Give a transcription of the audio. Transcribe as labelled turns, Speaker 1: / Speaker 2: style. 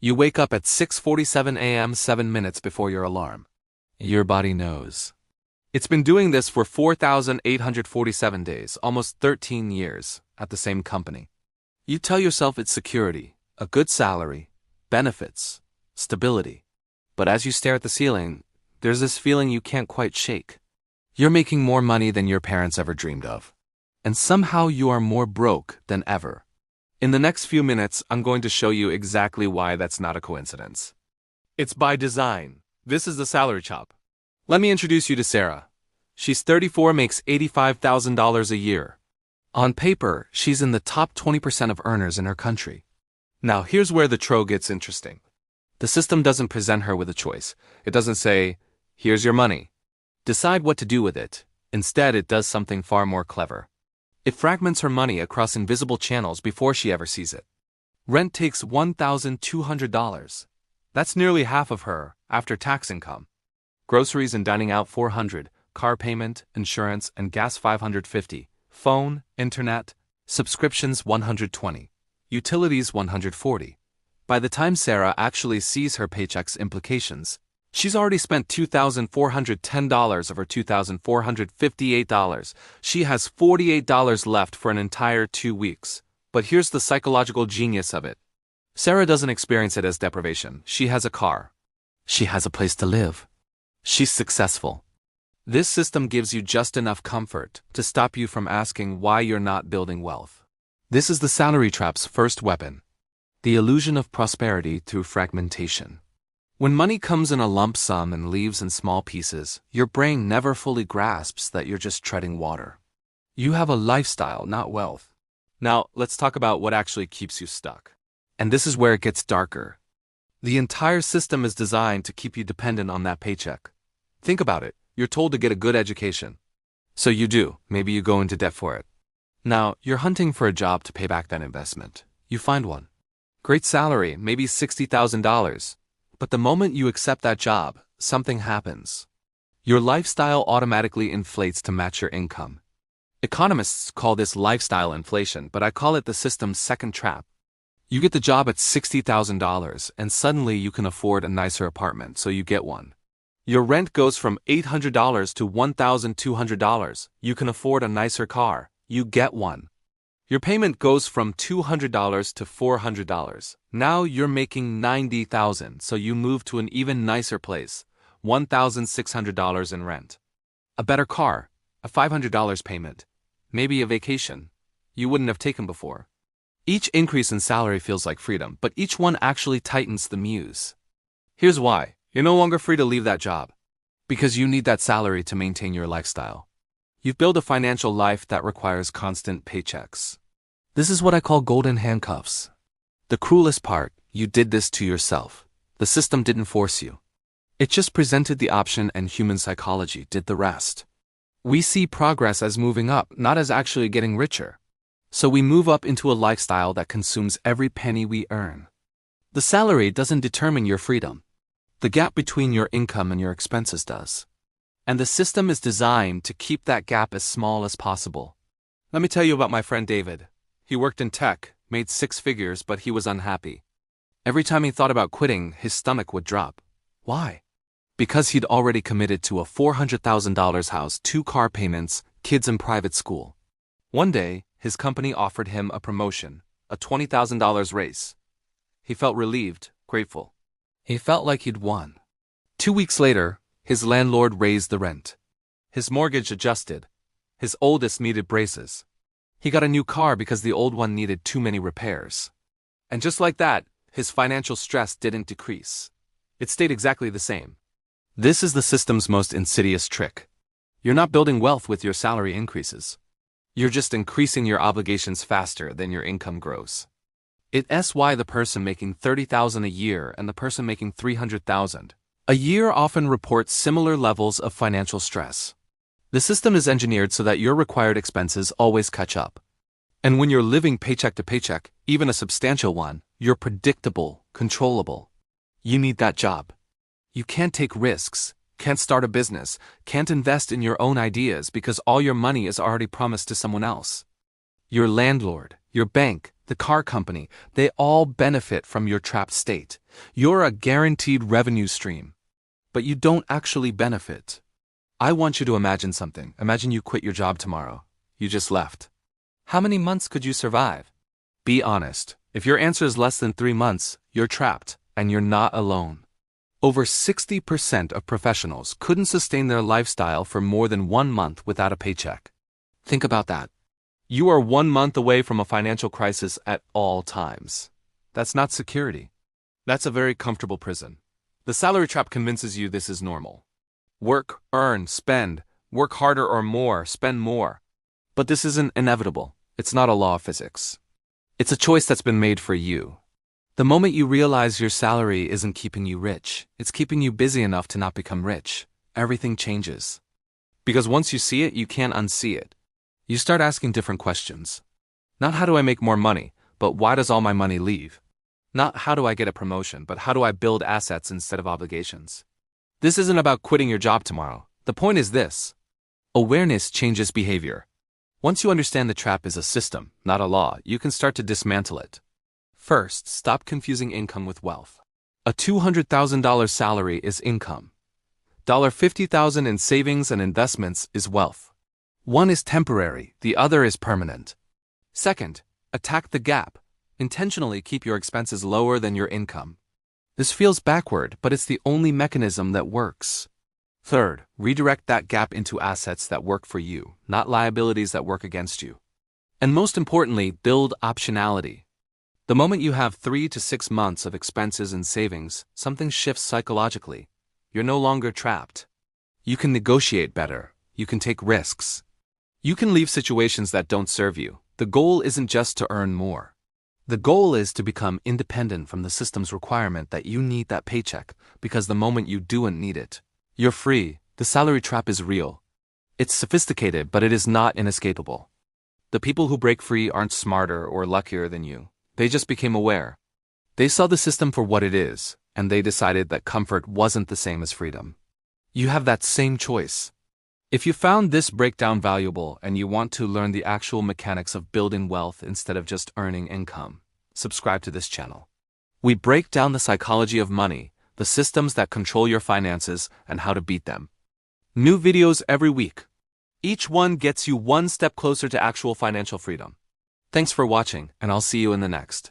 Speaker 1: You wake up at 6:47 a.m. 7 minutes before your alarm. Your body knows. It's been doing this for 4,847 days, almost 13 years, at the same company. You tell yourself it's security, a good salary, benefits, stability. But as you stare at the ceiling, there's this feeling you can't quite shake. You're making more money than your parents ever dreamed of. And somehow you are more broke than ever. In the next few minutes, I'm going to show you exactly why that's not a coincidence. It's by design. This is the salary chop. Let me introduce you to Sarah. She's 34, makes $85,000 a year. On paper, she's in the top 20% of earners in her country. Now, here's where the tro gets interesting. The system doesn't present her with a choice. It doesn't say, here's your money. Decide what to do with it. Instead, it does something far more clever. It fragments her money across invisible channels before she ever sees it. Rent takes $1,200. That's nearly half of her after-tax income. Groceries and dining out $400, car payment, insurance, and gas $550, phone, internet, subscriptions $120, utilities $140. By the time Sarah actually sees her paycheck's implications, she's already spent $2,410 of her $2,458. She has $48 left for an entire 2 weeks. But here's the psychological genius of it. Sarah doesn't experience it as deprivation. She has a car. She has a place to live. She's successful. This system gives you just enough comfort to stop you from asking why you're not building wealth. This is the salary trap's first weapon. The illusion of prosperity through fragmentation. When money comes in a lump sum and leaves in small pieces, your brain never fully grasps that you're just treading water. You have a lifestyle, not wealth. Now, let's talk about what actually keeps you stuck. And this is where it gets darker. The entire system is designed to keep you dependent on that paycheck. Think about it. You're told to get a good education. So you do. Maybe you go into debt for it. Now, you're hunting for a job to pay back that investment. You find one. Great salary, maybe $60,000. But the moment you accept that job, something happens. Your lifestyle automatically inflates to match your income. Economists call this lifestyle inflation, but I call it the system's second trap. You get the job at $60,000, and suddenly you can afford a nicer apartment, so you get one. Your rent goes from $800 to $1,200. You can afford a nicer car. You get one. Your payment goes from $200 to $400. Now you're making $90,000, so you move to an even nicer place, $1,600 in rent. A better car, a $500 payment, maybe a vacation you wouldn't have taken before. Each increase in salary feels like freedom, but each one actually tightens the muse. Here's why. You're no longer free to leave that job. Because you need that salary to maintain your lifestyle. You've built a financial life that requires constant paychecks. This is what I call golden handcuffs. The cruelest part, you did this to yourself. The system didn't force you. It just presented the option and human psychology did the rest. We see progress as moving up, not as actually getting richer. So we move up into a lifestyle that consumes every penny we earn. The salary doesn't determine your freedom. The gap between your income and your expenses does. And the system is designed to keep that gap as small as possible. Let me tell you about my friend David. He worked in tech, made 6 figures, but he was unhappy. Every time he thought about quitting, his stomach would drop. Why? Because he'd already committed to a $400,000 house, 2 car payments, kids in private school. One day, his company offered him a promotion, a $20,000 raise. He felt relieved, grateful. He felt like he'd won. 2 weeks later, his landlord raised the rent. His mortgage adjusted. His oldest needed braces. He got a new car because the old one needed too many repairs. And just like that, his financial stress didn't decrease. It stayed exactly the same. This is the system's most insidious trick. You're not building wealth with your salary increases. You're just increasing your obligations faster than your income grows. It's why the person making $30,000 a year and the person making $300,000 a year often report similar levels of financial stress. The system is engineered so that your required expenses always catch up. And when you're living paycheck to paycheck, even a substantial one, you're predictable, controllable. You need that job. You can't take risks, can't start a business, can't invest in your own ideas because all your money is already promised to someone else. Your landlord, your bank, the car company, they all benefit from your trapped state. You're a guaranteed revenue stream, but you don't actually benefit. I want you to imagine something. Imagine you quit your job tomorrow. You just left. How many months could you survive? Be honest. If your answer is less than 3 months, you're trapped, and you're not alone. Over 60% of professionals couldn't sustain their lifestyle for more than 1 month without a paycheck. Think about that. You are 1 month away from a financial crisis at all times. That's not security. That's a very comfortable prison. The salary trap convinces you this is normal. Work, earn, spend, work harder or more, spend more. But this isn't inevitable. It's not a law of physics. It's a choice that's been made for you. The moment you realize your salary isn't keeping you rich, it's keeping you busy enough to not become rich, everything changes. Because once you see it, you can't unsee it. You start asking different questions. Not how do I make more money, but why does all my money leave? Not how do I get a promotion, but how do I build assets instead of obligations? This isn't about quitting your job tomorrow. The point is this. Awareness changes behavior. Once you understand the trap is a system, not a law, you can start to dismantle it. First, stop confusing income with wealth. A $200,000 salary is income. $50,000 in savings and investments is wealth. One is temporary, the other is permanent. Second, attack the gap. Intentionally keep your expenses lower than your income. This feels backward, but it's the only mechanism that works. Third, redirect that gap into assets that work for you, not liabilities that work against you. And most importantly, build optionality. The moment you have 3 to 6 months of expenses and savings, something shifts psychologically. You're no longer trapped. You can negotiate better. You can take risks. You can leave situations that don't serve you. The goal isn't just to earn more. The goal is to become independent from the system's requirement that you need that paycheck, because the moment you don't need it, you're free. The salary trap is real. It's sophisticated, but it is not inescapable. The people who break free aren't smarter or luckier than you. They just became aware. They saw the system for what it is, and they decided that comfort wasn't the same as freedom. You have that same choice. If you found this breakdown valuable and you want to learn the actual mechanics of building wealth instead of just earning income, subscribe to this channel. We break down the psychology of money, the systems that control your finances, and how to beat them. New videos every week. Each one gets you one step closer to actual financial freedom. Thanks for watching, and I'll see you in the next.